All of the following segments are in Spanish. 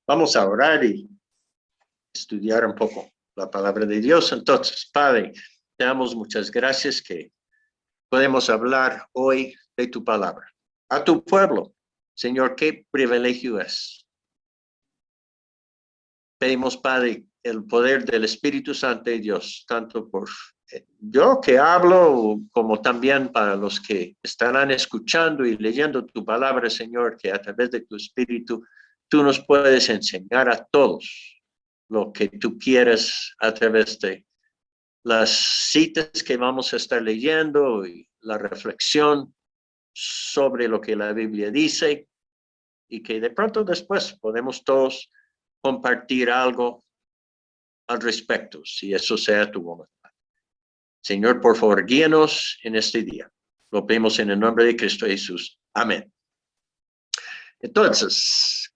Vamos a orar y estudiar un poco la palabra de Dios. Entonces, Padre, te damos muchas gracias que podemos hablar hoy de tu palabra. A tu pueblo, Señor, qué privilegio es. Pedimos, Padre, el poder del Espíritu Santo de Dios, tanto por yo que hablo, como también para los que estarán escuchando y leyendo tu palabra, Señor, que a través de tu Espíritu tú nos puedes enseñar a todos lo que tú quieres a través de las citas que vamos a estar leyendo y la reflexión sobre lo que la Biblia dice, y que de pronto después podemos todos compartir algo al respecto, si eso sea tu voluntad. Señor, por favor, guíanos en este día. Lo pedimos en el nombre de Cristo Jesús. Amén. Entonces,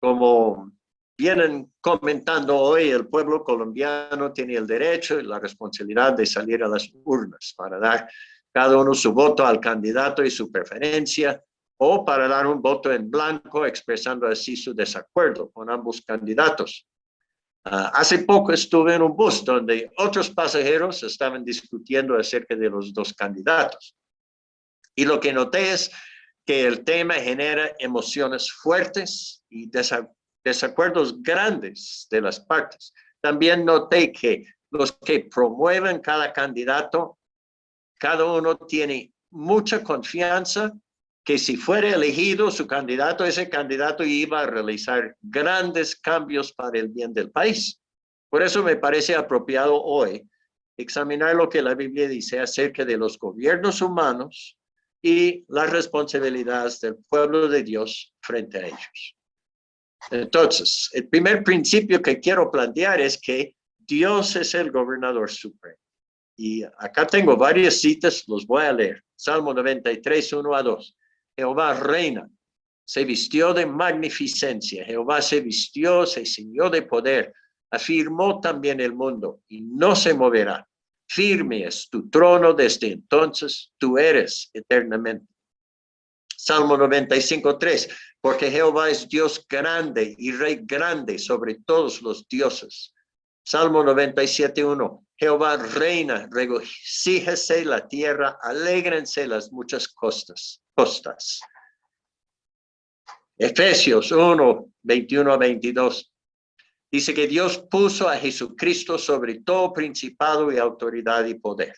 como vienen comentando hoy, el pueblo colombiano tiene el derecho y la responsabilidad de salir a las urnas para dar cada uno su voto al candidato y su preferencia, o para dar un voto en blanco expresando así su desacuerdo con ambos candidatos. Hace poco estuve en un bus donde otros pasajeros estaban discutiendo acerca de los dos candidatos. Y lo que noté es que el tema genera emociones fuertes y desacuerdos grandes de las partes. También noté que los que promueven cada candidato, cada uno tiene mucha confianza que si fuera elegido su candidato, ese candidato iba a realizar grandes cambios para el bien del país. Por eso me parece apropiado hoy examinar lo que la Biblia dice acerca de los gobiernos humanos y las responsabilidades del pueblo de Dios frente a ellos. Entonces, el primer principio que quiero plantear es que Dios es el gobernador supremo. Y acá tengo varias citas, los voy a leer. Salmo 93, 1 a 2. Jehová reina, se vistió de magnificencia. Jehová se vistió, se ciñó de poder. Afirmó también el mundo y no se moverá. Firme es tu trono desde entonces, tú eres eternamente. Salmo 95, 3. Porque Jehová es Dios grande y Rey grande sobre todos los dioses. Salmo 97, 1. Jehová reina, regocíjese la tierra, alégrense las muchas costas. Efesios 1, 21 a 22. Dice que Dios puso a Jesucristo sobre todo principado y autoridad y poder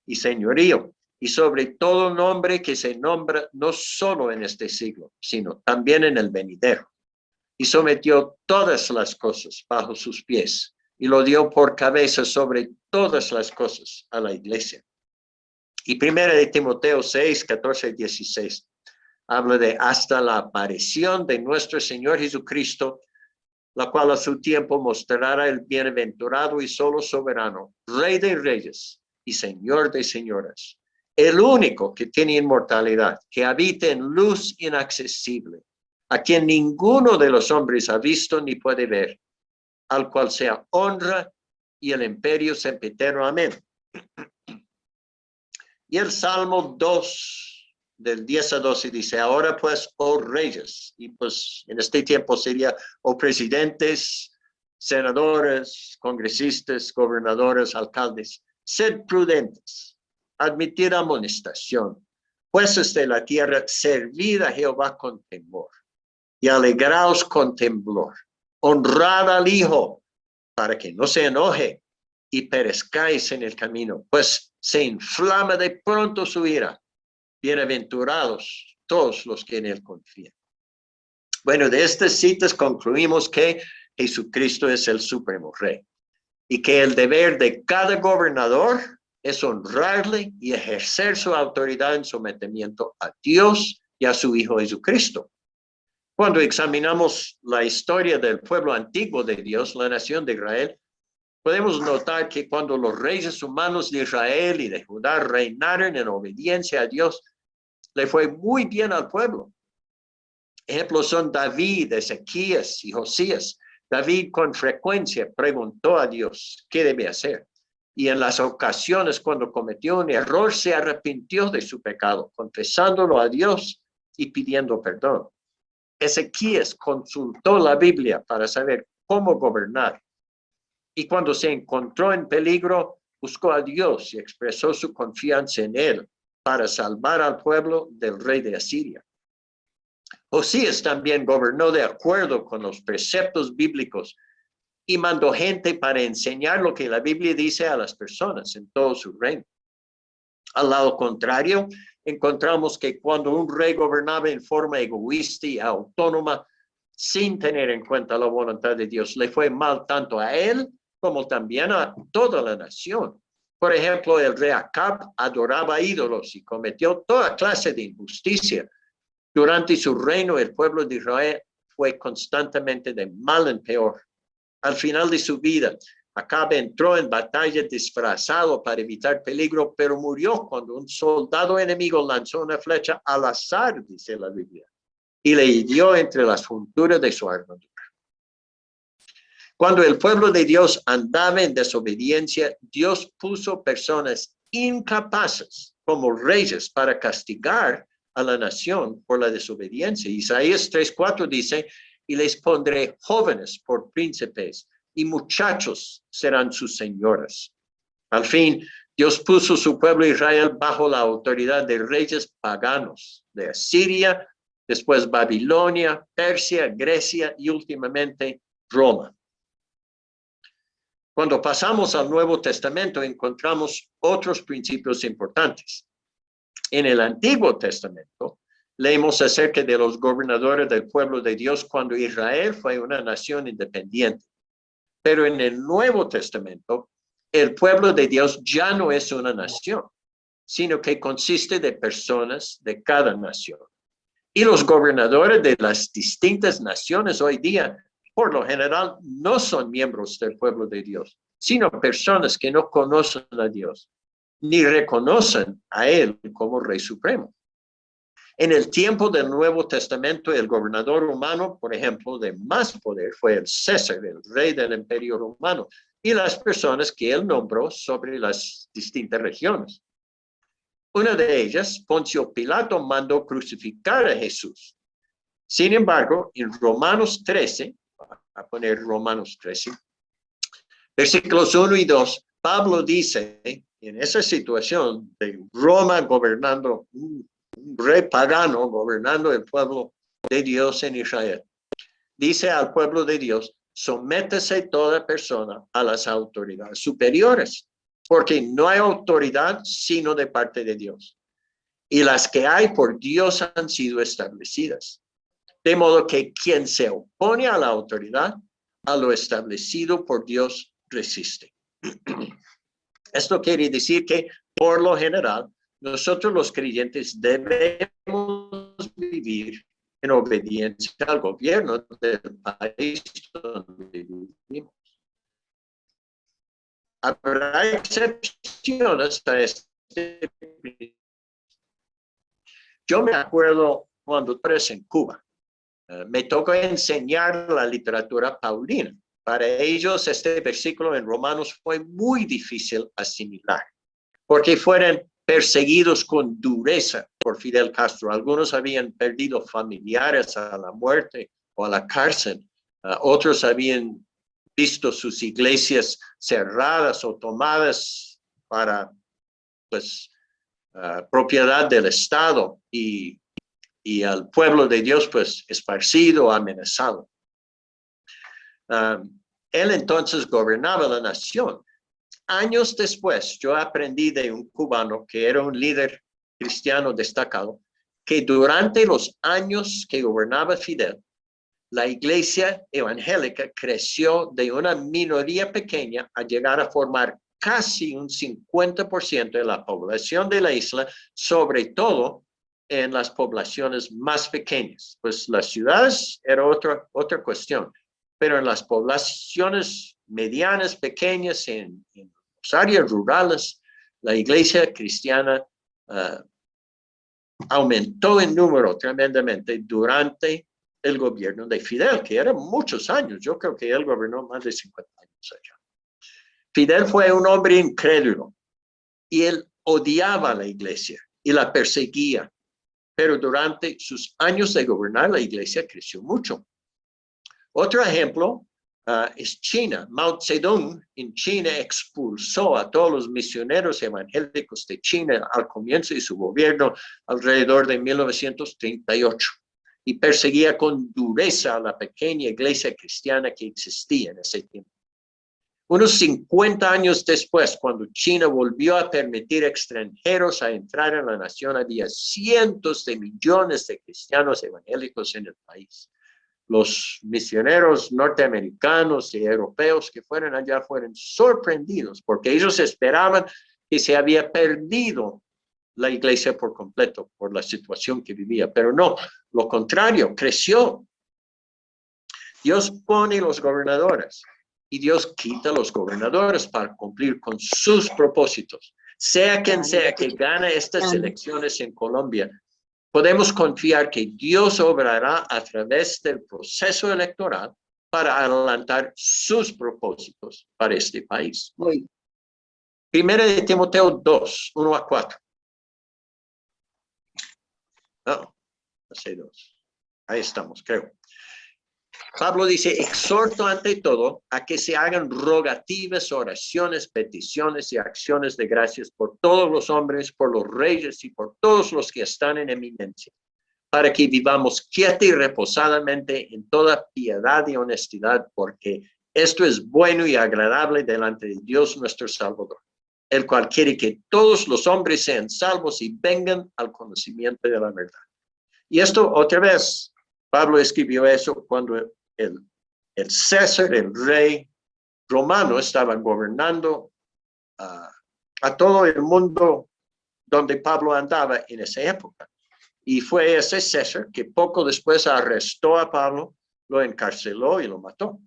y señorío, y sobre todo nombre que se nombra no solo en este siglo, sino también en el venidero. Y sometió todas las cosas bajo sus pies, y lo dio por cabeza sobre todas las cosas a la iglesia. Y primera de Timoteo 6, 14 y 16, habla de hasta la aparición de nuestro Señor Jesucristo, la cual a su tiempo mostrará el bienaventurado y solo soberano, Rey de reyes y Señor de señoras, el único que tiene inmortalidad, que habita en luz inaccesible, a quien ninguno de los hombres ha visto ni puede ver, al cual sea honra y el imperio sempiterno. Amén. Y el Salmo 2, del 10 a 12, dice, ahora pues, oh reyes, y pues en este tiempo sería, oh presidentes, senadores, congresistas, gobernadores, alcaldes, sed prudentes, admitid amonestación, jueces de la tierra, servid a Jehová con temor, y alegraos con temblor, honrad al Hijo, para que no se enoje y perezcáis en el camino, pues se inflama de pronto su ira. Bienaventurados todos los que en él confían. Bueno, de estas citas concluimos que Jesucristo es el supremo rey y que el deber de cada gobernador es honrarle y ejercer su autoridad en sometimiento a Dios y a su Hijo Jesucristo. Cuando examinamos la historia del pueblo antiguo de Dios, la nación de Israel, podemos notar que cuando los reyes humanos de Israel y de Judá reinaron en obediencia a Dios, le fue muy bien al pueblo. Ejemplos son David, Ezequías y Josías. David con frecuencia preguntó a Dios qué debe hacer. Y en las ocasiones cuando cometió un error, se arrepintió de su pecado, confesándolo a Dios y pidiendo perdón. Ezequías consultó la Biblia para saber cómo gobernar. Y cuando se encontró en peligro, buscó a Dios y expresó su confianza en él para salvar al pueblo del rey de Asiria. Josías también gobernó de acuerdo con los preceptos bíblicos y mandó gente para enseñar lo que la Biblia dice a las personas en todo su reino. Al lado contrario, encontramos que cuando un rey gobernaba en forma egoísta y autónoma, sin tener en cuenta la voluntad de Dios, le fue mal tanto a él como también a toda la nación. Por ejemplo, el rey Acab adoraba ídolos y cometió toda clase de injusticia. Durante su reino, el pueblo de Israel fue constantemente de mal en peor. Al final de su vida, Acab entró en batalla disfrazado para evitar peligro, pero murió cuando un soldado enemigo lanzó una flecha al azar, dice la Biblia, y le hirió entre las junturas de su armadura. Cuando el pueblo de Dios andaba en desobediencia, Dios puso personas incapaces como reyes para castigar a la nación por la desobediencia. Isaías 3:4 dice, y les pondré jóvenes por príncipes y muchachos serán sus señoras. Al fin, Dios puso su pueblo Israel bajo la autoridad de reyes paganos de Asiria, después Babilonia, Persia, Grecia y últimamente Roma. Cuando pasamos al Nuevo Testamento, encontramos otros principios importantes. En el Antiguo Testamento, leemos acerca de los gobernadores del pueblo de Dios cuando Israel fue una nación independiente. Pero en el Nuevo Testamento, el pueblo de Dios ya no es una nación, sino que consiste de personas de cada nación. Y los gobernadores de las distintas naciones hoy día, por lo general, no son miembros del pueblo de Dios, sino personas que no conocen a Dios, ni reconocen a Él como Rey Supremo. En el tiempo del Nuevo Testamento, el gobernador romano, por ejemplo, de más poder fue el César, el rey del Imperio Romano, y las personas que él nombró sobre las distintas regiones. Una de ellas, Poncio Pilato, mandó crucificar a Jesús. Sin embargo, en Romanos 13, a poner Romanos 13, versículos 1 y 2, Pablo dice, en esa situación de Roma gobernando, un rey pagano gobernando el pueblo de Dios en Israel, dice al pueblo de Dios, sométese toda persona a las autoridades superiores, porque no hay autoridad sino de parte de Dios. Y las que hay por Dios han sido establecidas. De modo que quien se opone a la autoridad, a lo establecido por Dios, resiste. Esto quiere decir que, por lo general, nosotros los creyentes debemos vivir en obediencia al gobierno del país donde vivimos. Habrá excepciones a este. Yo me acuerdo cuando estuve en Cuba, me tocó enseñar la literatura paulina. Para ellos este versículo en Romanos fue muy difícil asimilar, porque fueron perseguidos con dureza por Fidel Castro. Algunos habían perdido familiares a la muerte o a la cárcel. Otros habían visto sus iglesias cerradas o tomadas para propiedad del Estado y al pueblo de Dios pues esparcido, amenazado. Él entonces gobernaba la nación. Años después, yo aprendí de un cubano que era un líder cristiano destacado, que durante los años que gobernaba Fidel, la iglesia evangélica creció de una minoría pequeña a llegar a formar casi un 50% de la población de la isla, sobre todo en las poblaciones más pequeñas. Pues las ciudades era otra cuestión, pero en las poblaciones medianas, pequeñas, en las áreas rurales, la iglesia cristiana aumentó en número tremendamente durante el gobierno de Fidel, que eran muchos años. Yo creo que él gobernó más de 50 años allá. Fidel fue un hombre incrédulo y él odiaba a la iglesia y la perseguía. pero durante sus años de gobernar la iglesia creció mucho. Otro ejemplo es China. Mao Zedong en China expulsó a todos los misioneros evangélicos de China al comienzo de su gobierno alrededor de 1938 y perseguía con dureza a la pequeña iglesia cristiana que existía en ese tiempo. Unos 50 años después, cuando China volvió a permitir extranjeros a entrar en la nación, había cientos de millones de cristianos evangélicos en el país. Los misioneros norteamericanos y europeos que fueron allá fueron sorprendidos porque ellos esperaban que se había perdido la iglesia por completo por la situación que vivía, pero no, lo contrario, creció. Dios pone los gobernadores y Dios quita los gobernadores para cumplir con sus propósitos. Sea quien sea que gane estas elecciones en Colombia, podemos confiar que Dios obrará a través del proceso electoral para adelantar sus propósitos para este país. Primera de Timoteo 2, 1 a 4. No, hace 2. Ahí estamos, creo. Pablo dice, exhorto ante todo a que se hagan rogativas, oraciones, peticiones y acciones de gracias por todos los hombres, por los reyes y por todos los que están en eminencia, para que vivamos quieta y reposadamente en toda piedad y honestidad, porque esto es bueno y agradable delante de Dios nuestro Salvador, el cual quiere que todos los hombres sean salvos y vengan al conocimiento de la verdad. Y esto otra vez, Pablo escribió eso cuando el César, el rey romano, estaban gobernando a todo el mundo donde Pablo andaba en esa época. Y fue ese César que poco después arrestó a Pablo, lo encarceló y lo mató.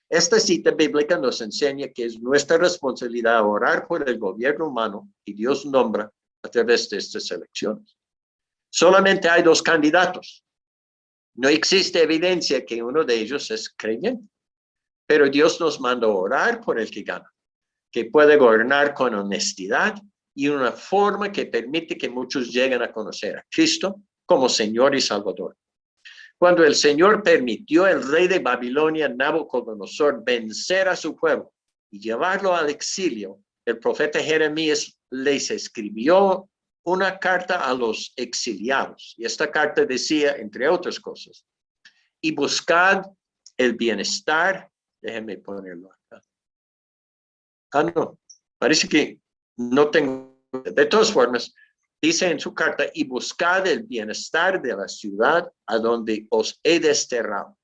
Esta cita bíblica nos enseña que es nuestra responsabilidad orar por el gobierno humano que Dios nombra a través de estas elecciones. Solamente hay 2 candidatos. No existe evidencia que uno de ellos es creyente, pero Dios nos manda a orar por el que gana, que puede gobernar con honestidad y una forma que permite que muchos lleguen a conocer a Cristo como Señor y Salvador. Cuando el Señor permitió al rey de Babilonia, Nabucodonosor, vencer a su pueblo y llevarlo al exilio, el profeta Jeremías les escribió una carta a los exiliados. Y esta carta decía, entre otras cosas, y buscad el bienestar. Déjenme ponerlo acá. No, parece que no tengo. De todas formas, dice en su carta, y buscad el bienestar de la ciudad a donde os he desterrado,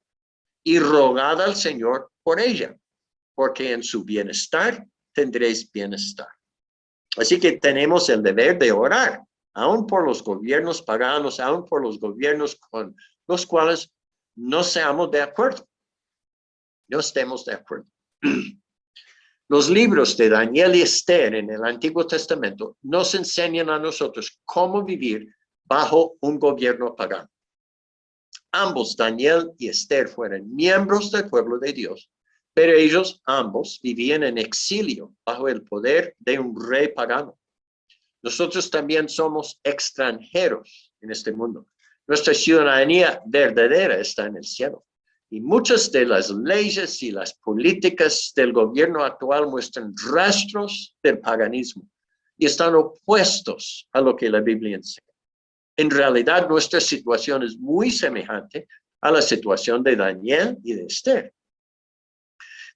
y rogad al Señor por ella, porque en su bienestar tendréis bienestar. Así que tenemos el deber de orar, aún por los gobiernos paganos, aún por los gobiernos con los cuales no seamos de acuerdo. No estemos de acuerdo. Los libros de Daniel y Esther en el Antiguo Testamento nos enseñan a nosotros cómo vivir bajo un gobierno pagano. Ambos, Daniel y Esther, fueron miembros del pueblo de Dios, pero ellos ambos vivían en exilio bajo el poder de un rey pagano. Nosotros también somos extranjeros en este mundo. Nuestra ciudadanía verdadera está en el cielo. Y muchas de las leyes y las políticas del gobierno actual muestran rastros del paganismo y están opuestos a lo que la Biblia enseña. En realidad, nuestra situación es muy semejante a la situación de Daniel y de Esther.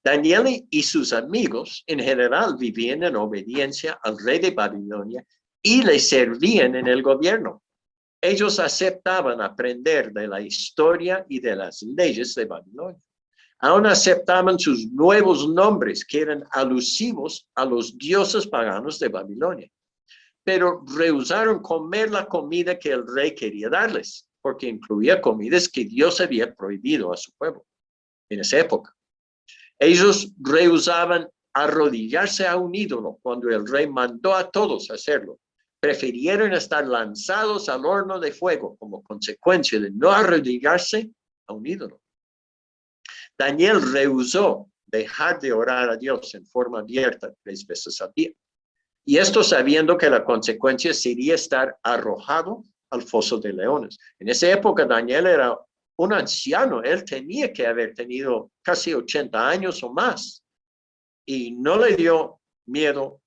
Daniel y sus amigos en general vivían en obediencia al rey de Babilonia y le servían en el gobierno. Ellos aceptaban aprender de la historia y de las leyes de Babilonia. Aún aceptaban sus nuevos nombres que eran alusivos a los dioses paganos de Babilonia. Pero rehusaron comer la comida que el rey quería darles, porque incluía comidas que Dios había prohibido a su pueblo en esa época. Ellos rehusaban arrodillarse a un ídolo cuando el rey mandó a todos hacerlo. Prefirieron estar lanzados al horno de fuego como consecuencia de no arrodillarse a un ídolo. Daniel rehusó dejar de orar a Dios en forma abierta 3 veces al día. Y esto sabiendo que la consecuencia sería estar arrojado al foso de leones. En esa época Daniel era un anciano, él tenía que haber tenido casi 80 años o más. Y no le dio miedo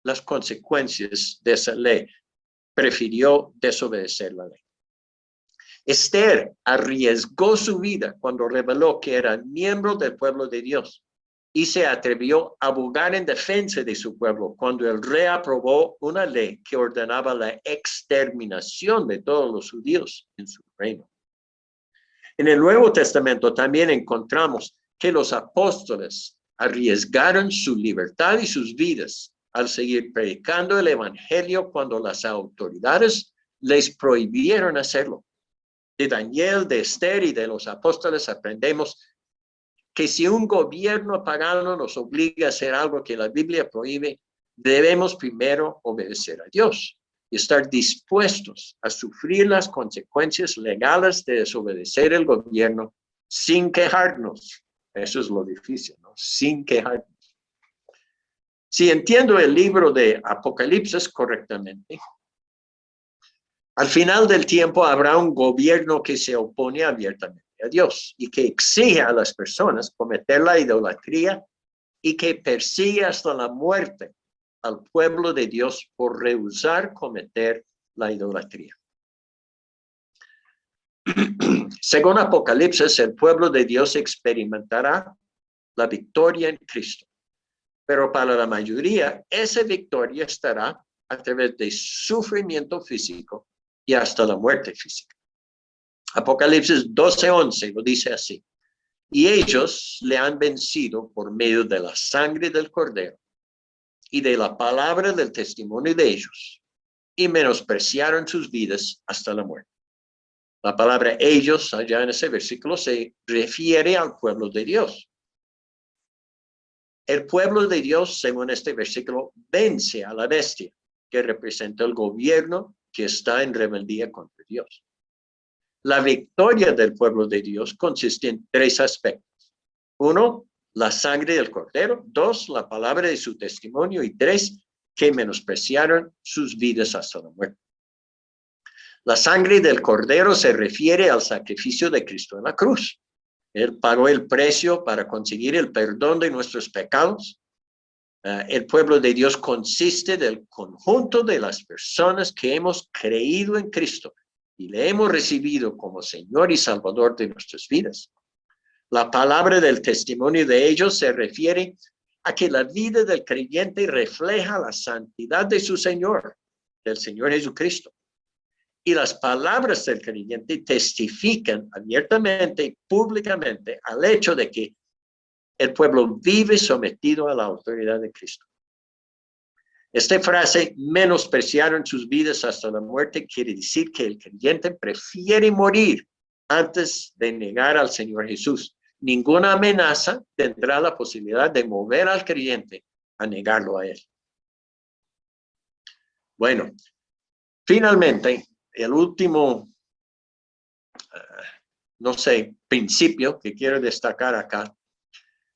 las consecuencias de esa ley. Prefirió desobedecer la ley. Esther arriesgó su vida cuando reveló que era miembro del pueblo de Dios y se atrevió a abogar en defensa de su pueblo cuando el rey aprobó una ley que ordenaba la exterminación de todos los judíos en su reino. En el Nuevo Testamento también encontramos que los apóstoles arriesgaron su libertad y sus vidas al seguir predicando el evangelio cuando las autoridades les prohibieron hacerlo. De Daniel, de Esther y de los apóstoles aprendemos que si un gobierno pagano nos obliga a hacer algo que la Biblia prohíbe, debemos primero obedecer a Dios y estar dispuestos a sufrir las consecuencias legales de desobedecer el gobierno sin quejarnos. Eso es lo difícil, ¿no? Sin quejarnos. Si entiendo el libro de Apocalipsis correctamente, al final del tiempo habrá un gobierno que se opone abiertamente a Dios y que exige a las personas cometer la idolatría y que persigue hasta la muerte al pueblo de Dios por rehusar cometer la idolatría. Según Apocalipsis, el pueblo de Dios experimentará la victoria en Cristo, pero para la mayoría esa victoria estará a través de sufrimiento físico y hasta la muerte física. Apocalipsis 12:11 lo dice así: y ellos le han vencido por medio de la sangre del Cordero y de la palabra del testimonio de ellos, y menospreciaron sus vidas hasta la muerte. La palabra ellos, allá en ese versículo, se refiere al pueblo de Dios. El pueblo de Dios, según este versículo, vence a la bestia, que representa el gobierno que está en rebeldía contra Dios. La victoria del pueblo de Dios consiste en tres aspectos. Uno, la sangre del Cordero. Dos, la palabra de su testimonio. Y tres, que menospreciaron sus vidas hasta la muerte. La sangre del Cordero se refiere al sacrificio de Cristo en la cruz. Él pagó el precio para conseguir el perdón de nuestros pecados. El pueblo de Dios consiste del conjunto de las personas que hemos creído en Cristo y le hemos recibido como Señor y Salvador de nuestras vidas. La palabra del testimonio de ellos se refiere a que la vida del creyente refleja la santidad de su Señor, del Señor Jesucristo. Y las palabras del creyente testifican abiertamente y públicamente al hecho de que el pueblo vive sometido a la autoridad de Cristo. Esta frase, menospreciaron sus vidas hasta la muerte, quiere decir que el creyente prefiere morir antes de negar al Señor Jesús. Ninguna amenaza tendrá la posibilidad de mover al creyente a negarlo a él. Bueno, finalmente, el último, principio que quiero destacar acá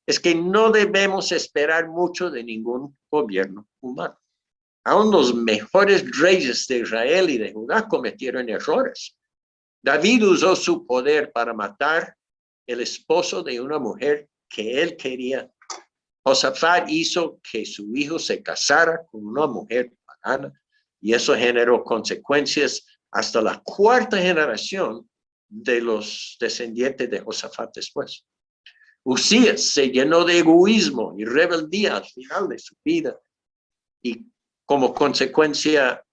es que no debemos esperar mucho de ningún gobierno humano. Aún los mejores reyes de Israel y de Judá cometieron errores. David usó su poder para matar el esposo de una mujer que él quería. Josafat hizo que su hijo se casara con una mujer pagana y eso generó consecuencias hasta la cuarta generación de los descendientes de Josafat después. Usías se llenó de egoísmo y rebeldía al final de su vida y como consecuencia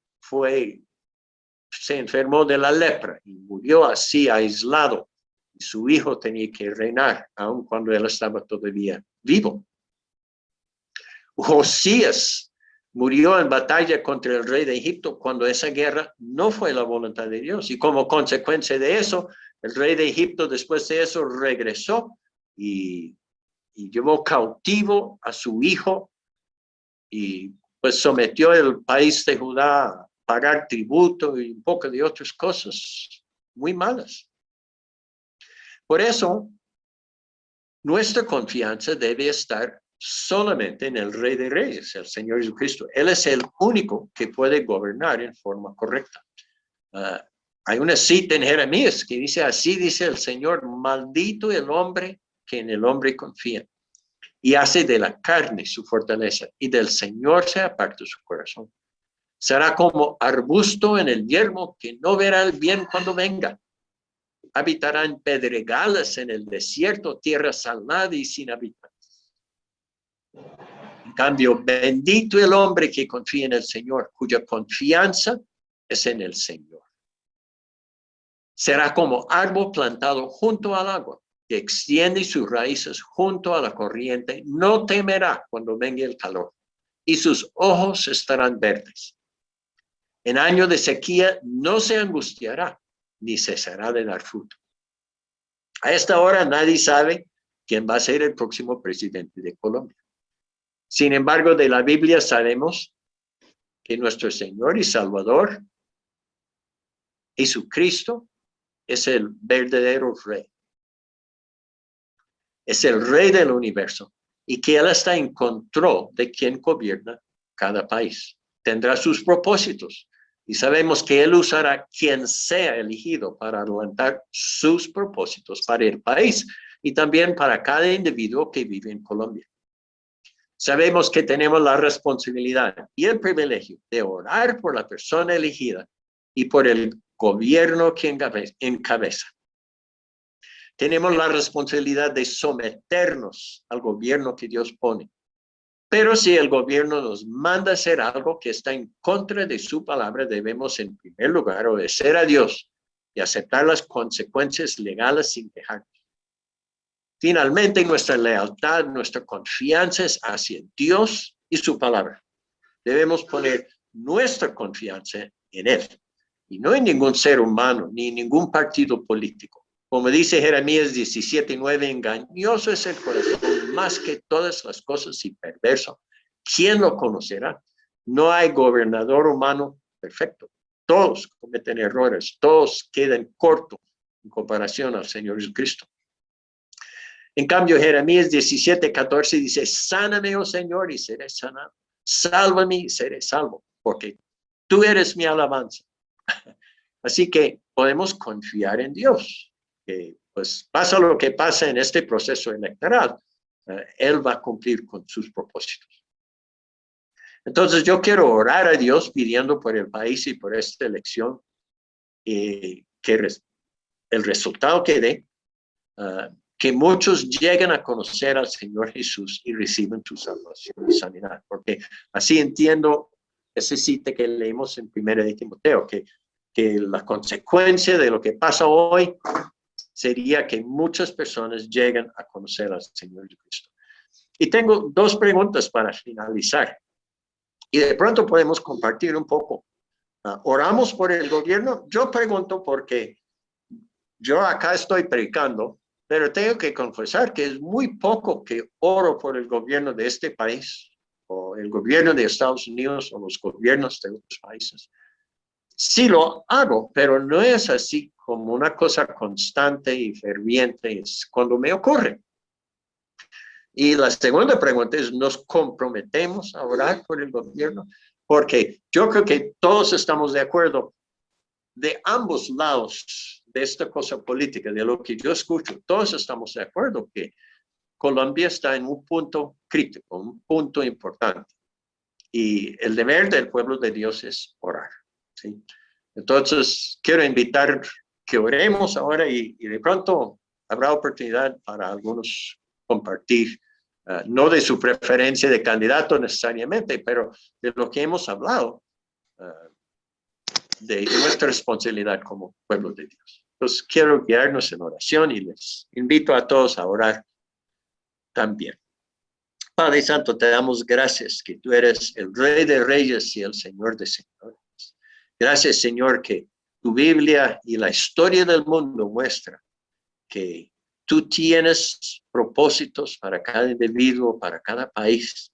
se enfermó de la lepra y murió así aislado. Y su hijo tenía que reinar, aun cuando él estaba todavía vivo. Josías murió en batalla contra el rey de Egipto cuando esa guerra no fue la voluntad de Dios. Y como consecuencia de eso, el rey de Egipto después de eso regresó y llevó cautivo a su hijo y pues sometió el país de Judá a pagar tributo y un poco de otras cosas muy malas. Por eso, nuestra confianza debe estar solamente en el Rey de Reyes, el Señor Jesucristo. Él es el único que puede gobernar en forma correcta. Hay una cita en Jeremías que dice, así dice el Señor, maldito el hombre que en el hombre confía y hace de la carne su fortaleza y del Señor se aparta su corazón. Será como arbusto en el yermo que no verá el bien cuando venga. Habitará en pedregales en el desierto, tierra salada y sin habitantes. En cambio, bendito el hombre que confía en el Señor, cuya confianza es en el Señor. Será como árbol plantado junto al agua, que extiende sus raíces junto a la corriente, no temerá cuando venga el calor, y sus ojos estarán verdes. En año de sequía no se angustiará, ni cesará de dar fruto. A esta hora nadie sabe quién va a ser el próximo presidente de Colombia. Sin embargo, de la Biblia sabemos que nuestro Señor y Salvador, Jesucristo, es el verdadero rey. Es el rey del universo y que Él está en control de quien gobierna cada país. Tendrá sus propósitos y sabemos que Él usará quien sea elegido para adelantar sus propósitos para el país y también para cada individuo que vive en Colombia. Sabemos que tenemos la responsabilidad y el privilegio de orar por la persona elegida y por el gobierno que encabeza. Tenemos la responsabilidad de someternos al gobierno que Dios pone. Pero si el gobierno nos manda hacer algo que está en contra de su palabra, debemos en primer lugar obedecer a Dios y aceptar las consecuencias legales sin quejarnos. Finalmente, nuestra lealtad, nuestra confianza es hacia Dios y su palabra. Debemos poner nuestra confianza en Él y no en ningún ser humano ni en ningún partido político. Como dice Jeremías 17:9, engañoso es el corazón más que todas las cosas y perverso. ¿Quién lo conocerá? No hay gobernador humano perfecto. Todos cometen errores, todos quedan cortos en comparación al Señor Jesucristo. En cambio, Jeremías 17:14 dice, sáname, oh Señor, y seré sanado. Sálvame y seré salvo, porque tú eres mi alabanza. Así que podemos confiar en Dios. Que pues pasa lo que pasa en este proceso electoral, Él va a cumplir con sus propósitos. Entonces yo quiero orar a Dios pidiendo por el país y por esta elección que el resultado que dé, que muchos lleguen a conocer al Señor Jesús y reciban su salvación y sanidad, porque así entiendo ese cita que leímos en 1 de Timoteo, que la consecuencia de lo que pasa hoy sería que muchas personas lleguen a conocer al Señor Jesucristo. Y tengo dos preguntas para finalizar. Y de pronto podemos compartir un poco. ¿Oramos por el gobierno? Yo pregunto porque yo acá estoy predicando, pero tengo que confesar que es muy poco que oro por el gobierno de este país, o el gobierno de Estados Unidos, o los gobiernos de otros países. Sí lo hago, pero no es así como una cosa constante y ferviente, es cuando me ocurre. Y la segunda pregunta es, ¿nos comprometemos a orar por el gobierno? Porque yo creo que todos estamos de acuerdo de ambos lados de esta cosa política, de lo que yo escucho, todos estamos de acuerdo que Colombia está en un punto crítico, un punto importante. Y el deber del pueblo de Dios es orar, ¿sí? Entonces, quiero invitar que oremos ahora y de pronto habrá oportunidad para algunos compartir, no de su preferencia de candidato necesariamente, pero de lo que hemos hablado, de nuestra responsabilidad como pueblo de Dios. Entonces, quiero guiarnos en oración y les invito a todos a orar también. Padre Santo, te damos gracias que tú eres el Rey de Reyes y el Señor de Señores. Gracias, Señor, que tu Biblia y la historia del mundo muestra que tú tienes propósitos para cada individuo, para cada país,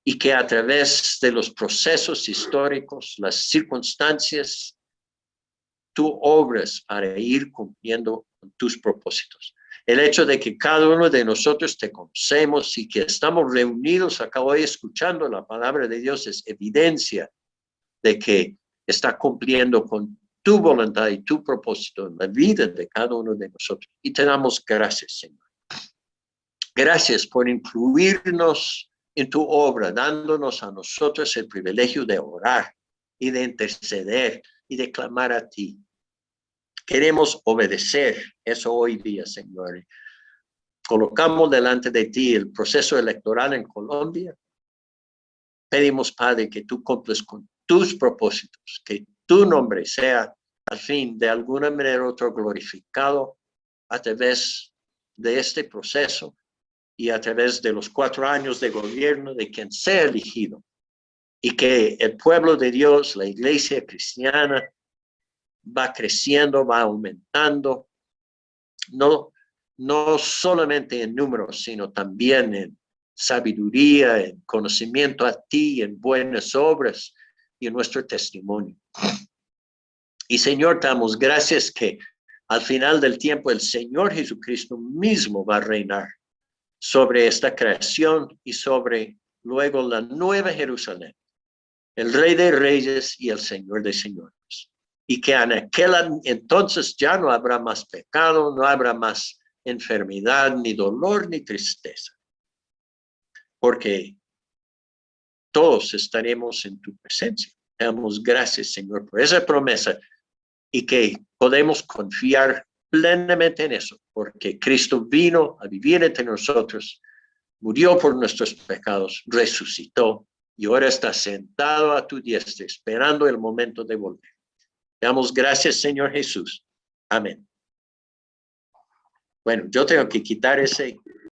y que a través de los procesos históricos, las circunstancias, tú obras para ir cumpliendo tus propósitos. El hecho de que cada uno de nosotros te conocemos y que estamos reunidos acá hoy escuchando la palabra de Dios es evidencia de que está cumpliendo con tu voluntad y tu propósito en la vida de cada uno de nosotros. Y te damos gracias, Señor. Gracias por incluirnos en tu obra, dándonos a nosotros el privilegio de orar y de interceder y de clamar a ti. Queremos obedecer eso hoy día, Señor. Colocamos delante de ti el proceso electoral en Colombia. Pedimos, Padre, que tú cumples con tus propósitos, que tu nombre sea, al fin, de alguna manera u otra glorificado a través de este proceso y a través de los 4 años de gobierno de quien sea elegido. Y que el pueblo de Dios, la iglesia cristiana, va creciendo, va aumentando, no solamente en números, sino también en sabiduría, en conocimiento a ti, en buenas obras y en nuestro testimonio. Y Señor, te damos gracias que al final del tiempo el Señor Jesucristo mismo va a reinar sobre esta creación y sobre luego la nueva Jerusalén, el Rey de Reyes y el Señor de Señores. Y que en aquel entonces ya no habrá más pecado, no habrá más enfermedad, ni dolor, ni tristeza. Porque todos estaremos en tu presencia. Te damos gracias, Señor, por esa promesa y que podemos confiar plenamente en eso, porque Cristo vino a vivir entre nosotros, murió por nuestros pecados, resucitó y ahora está sentado a tu diestra, esperando el momento de volver. Te damos gracias, Señor Jesús. Amén. Bueno, yo tengo que quitar ese